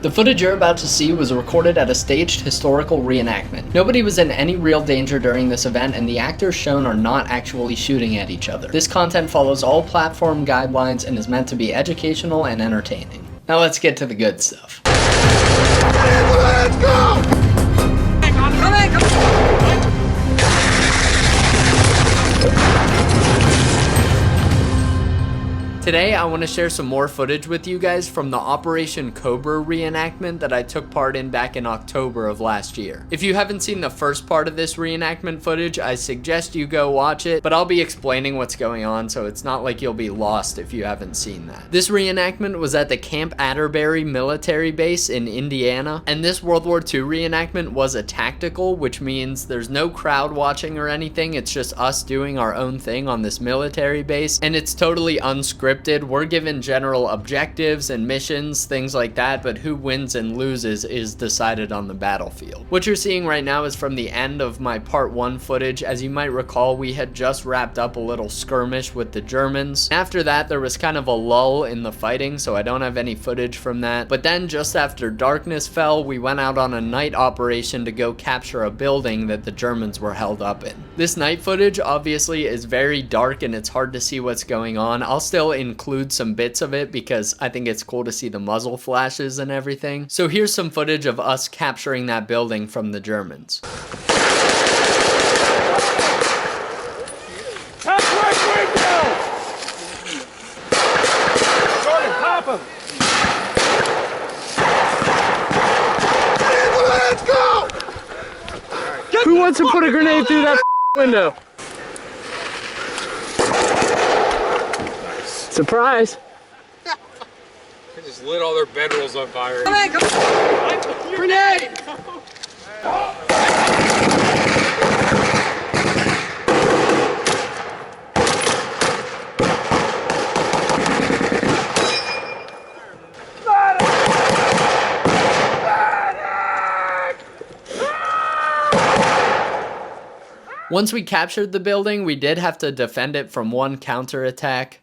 The footage you're about to see was recorded at a staged historical reenactment. Nobody was in any real danger during this event, and the actors shown are not actually shooting at each other. This content follows all platform guidelines and is meant to be educational and entertaining. Now let's get to the good stuff. Let's go! Today, I want to share some more footage with you guys from the Operation Cobra reenactment that I took part in back in October of last year. If you haven't seen the first part of this reenactment footage, I suggest you go watch it, but I'll be explaining what's going on, so it's not like you'll be lost if you haven't seen that. This reenactment was at the Camp Atterberry military base in Indiana, and this World War II reenactment was a tactical, which means there's no crowd watching or anything, it's just us doing our own thing on this military base, and it's totally unscripted. We're given general objectives and missions, things like that, but who wins and loses is decided on the battlefield. What you're seeing right now is from the end of my part 1 footage. As you might recall, we had just wrapped up a little skirmish with the Germans. After that, there was kind of a lull in the fighting, so I don't have any footage from that. But then just after darkness fell, we went out on a night operation to go capture a building that the Germans were held up in. This night footage obviously is very dark and it's hard to see what's going on. I'll still include some bits of it because I think it's cool to see the muzzle flashes and everything. So here's some footage of us capturing that building from the Germans. Let's go! Who wants to put a grenade through that window? Surprise! They just lit all their bedrolls on fire. Grenade! Once we captured the building, we did have to defend it from one counterattack.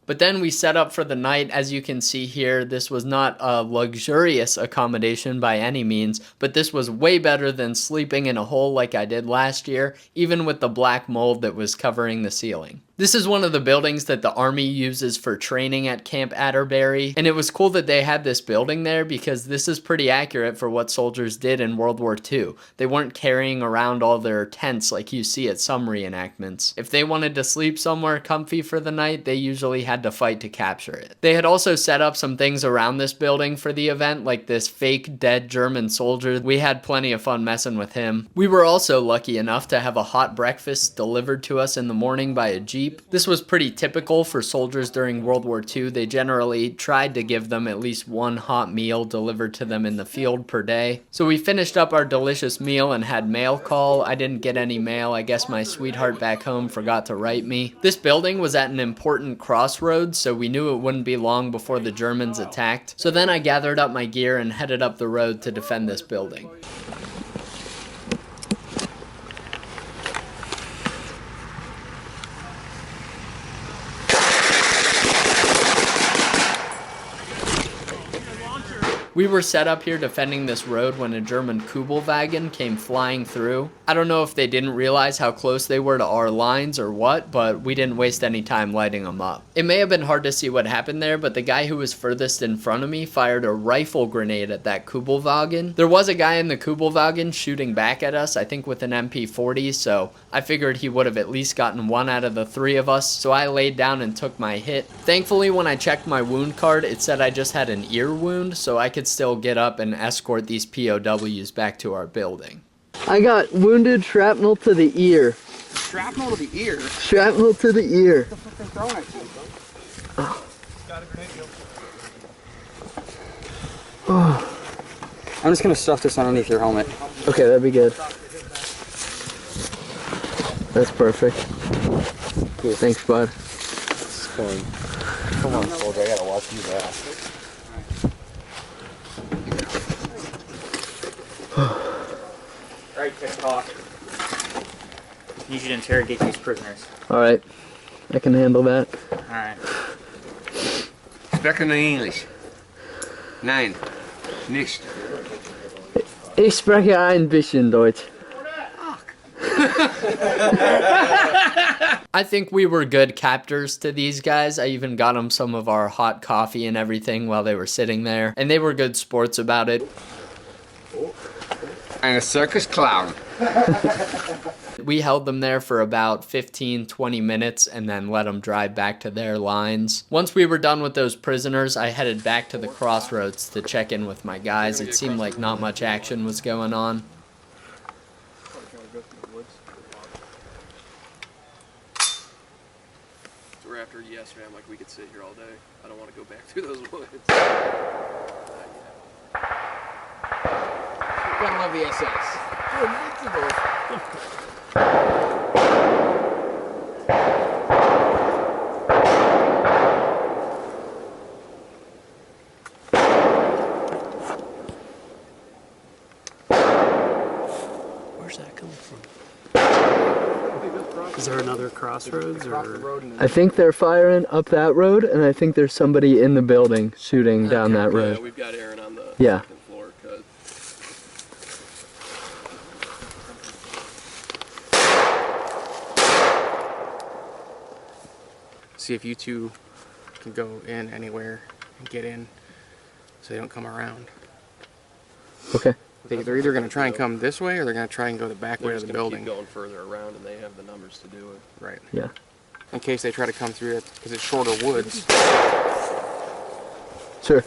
But then we set up for the night. As you can see here, this was not a luxurious accommodation by any means, but this was way better than sleeping in a hole like I did last year, even with the black mold that was covering the ceiling. This is one of the buildings that the Army uses for training at Camp Atterberry, and it was cool that they had this building there because this is pretty accurate for what soldiers did in World War II. They weren't carrying around all their tents like you see at some reenactments. If they wanted to sleep somewhere comfy for the night, they usually had to fight to capture it. They had also set up some things around this building for the event, like this fake dead German soldier. We had plenty of fun messing with him. We were also lucky enough to have a hot breakfast delivered to us in the morning by a Jeep. This was pretty typical for soldiers during World War II. They generally tried to give them at least one hot meal delivered to them in the field per day. So we finished up our delicious meal and had mail call. I didn't get any mail. I guess my sweetheart back home forgot to write me. This building was at an important crossroads, so we knew it wouldn't be long before the Germans attacked. So then I gathered up my gear and headed up the road to defend this building. We were set up here defending this road when a German Kubelwagen came flying through. I don't know if they didn't realize how close they were to our lines or what, but we didn't waste any time lighting them up. It may have been hard to see what happened there, but the guy who was furthest in front of me fired a rifle grenade at that Kubelwagen. There was a guy in the Kubelwagen shooting back at us, I think with an MP40, so I figured he would have at least gotten one out of the 3 of us, so I laid down and took my hit. Thankfully, when I checked my wound card, it said I just had an ear wound, so I could still get up and escort these POWs back to our building. I got wounded shrapnel to the ear. Shrapnel to the ear? Shrapnel to the ear. What the fuck is throwing at you, bro? Got a grenade, I'm just gonna stuff this underneath your helmet. Okay, that'd be good. That's perfect. Cool. Thanks, bud. Come on, soldier, I gotta watch you back. Alright, TikTok. I need you to interrogate these prisoners. Alright, I can handle that. Alright. Sprechen Englisch. Nein, nicht. Ich spreche ein bisschen Deutsch. I think we were good captors to these guys. I even got them some of our hot coffee and everything while they were sitting there. And they were good sports about it. And a circus clown. We held them there for about 15-20 minutes and then let them drive back to their lines. Once we were done with those prisoners, I headed back to the Crossroads to check in with my guys. It seemed like not much action was going on. So we're after yesterday, I'm like, we could sit here all day. I don't want to go back through those woods. Gotta love the SS. Where's that coming from? Is there another Crossroads or? I think they're firing up that road, and I think there's somebody in the building shooting down that road. Yeah, we've got Aaron on the Yeah. second floor. Cut. See if you two can go in anywhere and get in so they don't come around. Okay. They're either going to try and come this way or they're going to try and go the back way They're of just the gonna building. keep going further around, and they have the numbers to do it. Right. Yeah. In case they try to come through it, because it's shorter woods. Sure.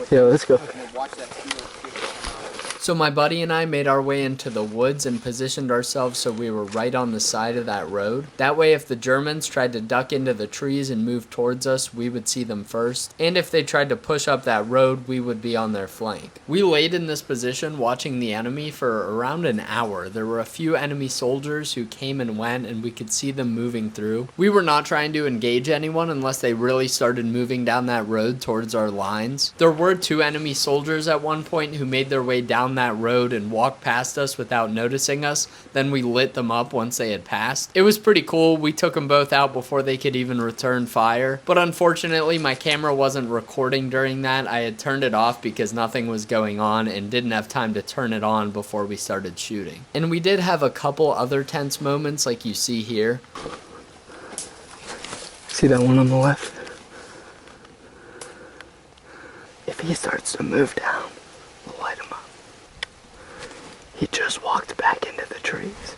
Yeah, let's go. Watch that field. So my buddy and I made our way into the woods and positioned ourselves so we were right on the side of that road. That way if the Germans tried to duck into the trees and move towards us, we would see them first. And if they tried to push up that road, we would be on their flank. We laid in this position watching the enemy for around an hour. There were a few enemy soldiers who came and went, and we could see them moving through. We were not trying to engage anyone unless they really started moving down that road towards our lines. There were 2 enemy soldiers at one point who made their way down that road and walked past us without noticing us. Then we lit them up once they had passed. It was pretty cool. We took them both out before they could even return fire. But unfortunately, my camera wasn't recording during that. I had turned it off because nothing was going on and didn't have time to turn it on before we started shooting. And we did have a couple other tense moments like you see here. See that one on the left? If he starts to move down, we'll light him up. He just walked back into the trees.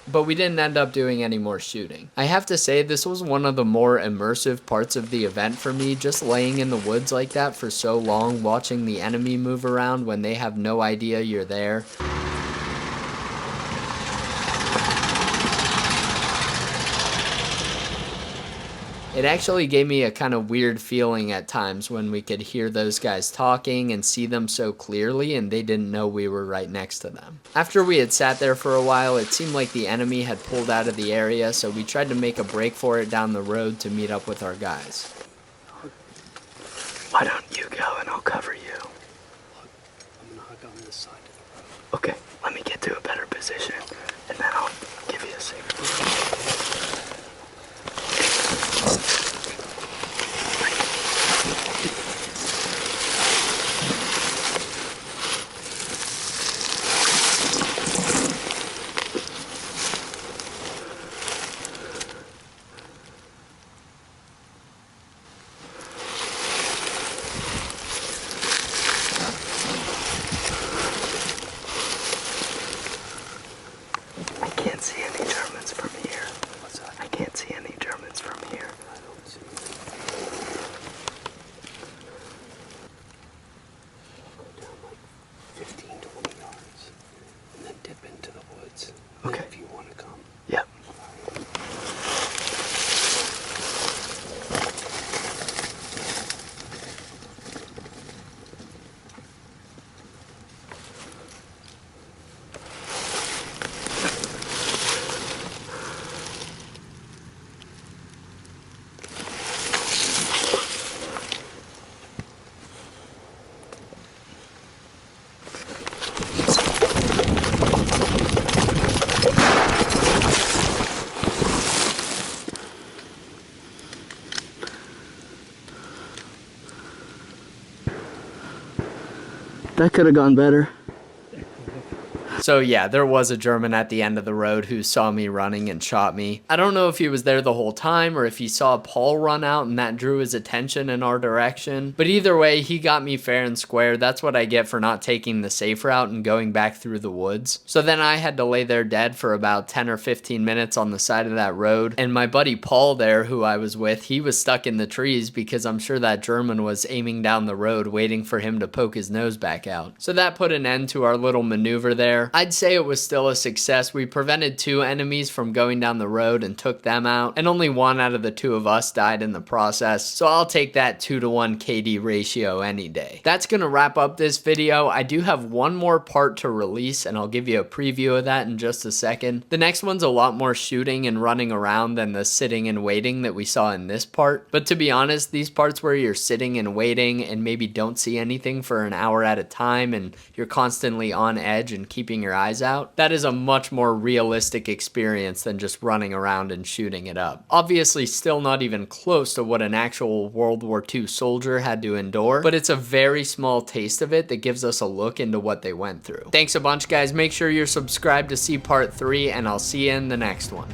But we didn't end up doing any more shooting. I have to say, this was one of the more immersive parts of the event for me, just laying in the woods like that for so long, watching the enemy move around when they have no idea you're there. It actually gave me a kind of weird feeling at times when we could hear those guys talking and see them so clearly and they didn't know we were right next to them. After we had sat there for a while, it seemed like the enemy had pulled out of the area, so we tried to make a break for it down the road to meet up with our guys. Why don't you go and I'll cover you? I'm gonna hug on this side. Okay, let me get to a better position, and then I'll give you a signal. I can't see any Germans from here. What's that? That could have gone better. So yeah, there was a German at the end of the road who saw me running and shot me. I don't know if he was there the whole time or if he saw Paul run out and that drew his attention in our direction. But either way, he got me fair and square. That's what I get for not taking the safe route and going back through the woods. So then I had to lay there dead for about 10 or 15 minutes on the side of that road. And my buddy Paul there, who I was with, he was stuck in the trees because I'm sure that German was aiming down the road waiting for him to poke his nose back out. So that put an end to our little maneuver there. I'd say it was still a success. We prevented 2 enemies from going down the road and took them out, and only 1 out of the 2 of us died in the process, so I'll take that 2-to-1 KD ratio any day. That's gonna wrap up this video. I do have one more part to release, and I'll give you a preview of that in just a second. The next one's a lot more shooting and running around than the sitting and waiting that we saw in this part, but to be honest, these parts where you're sitting and waiting and maybe don't see anything for an hour at a time and you're constantly on edge and keeping your eyes out, that is a much more realistic experience than just running around and shooting it up. Obviously still not even close to what an actual World War II soldier had to endure, but it's a very small taste of it that gives us a look into what they went through. Thanks a bunch, guys. Make sure you're subscribed to see part 3, and I'll see you in the next one.